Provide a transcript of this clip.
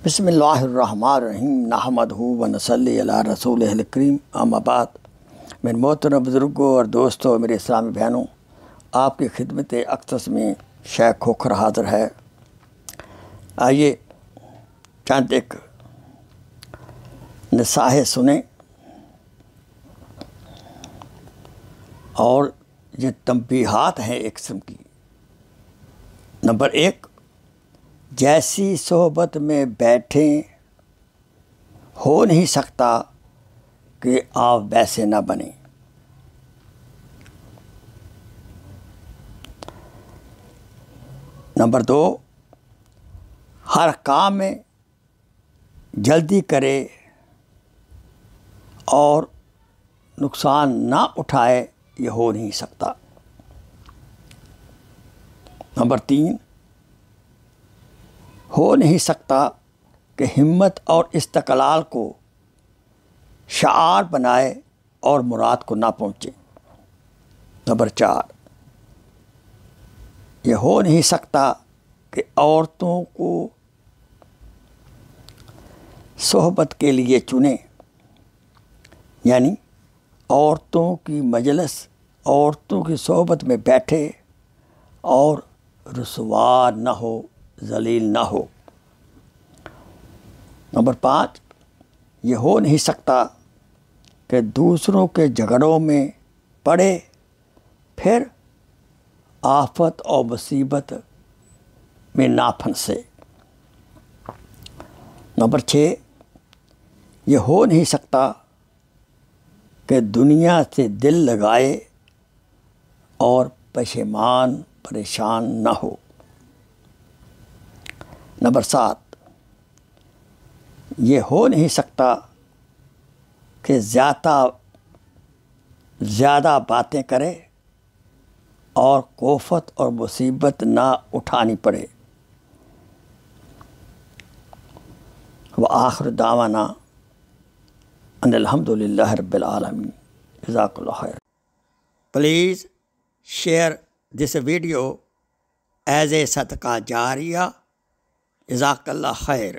بسم اللہ الرحمن الرحیم نحمدہ و نصلی علی رسولہ الکریم اما بعد۔ میرے محترم بزرگوں اور دوستوں، میرے اسلامی بہنوں، آپ کی خدمت اقدس میں شیخ کھوکھر حاضر ہے۔ آئیے چند ایک نصائح سنیں اور یہ تنبیہات ہیں ایک قسم کی۔ نمبر 1، جیسی صحبت میں بیٹھیں ہو نہیں سکتا کہ آپ ویسے نہ بنیں۔ نمبر 2، ہر کام میں جلدی کرے اور نقصان نہ اٹھائے، یہ ہو نہیں سکتا۔ نمبر 3، ہو نہیں سکتا کہ ہمت اور استقلال کو شعار بنائے اور مراد کو نہ پہنچے۔ نمبر 4، یہ ہو نہیں سکتا کہ عورتوں کو صحبت کے لیے چنیں، یعنی عورتوں کی مجلس، عورتوں کی صحبت میں بیٹھے اور رسوا نہ ہو، ذلیل نہ ہو۔ نمبر 5، یہ ہو نہیں سکتا کہ دوسروں کے جھگڑوں میں پڑے پھر آفت اور مصیبت میں نہ پھنسے۔ نمبر 6، یہ ہو نہیں سکتا کہ دنیا سے دل لگائے اور پشیمان پریشان نہ ہو۔ نمبر 7، یہ ہو نہیں سکتا کہ زیادہ باتیں کرے اور کوفت اور مصیبت نہ اٹھانی پڑے۔ وآخر دعوانا ان الحمدللہ رب العالمین۔ جزاک اللہ خیر۔ Please share this video as a صدقہ جاریہ۔ جزاک اللہ خیر۔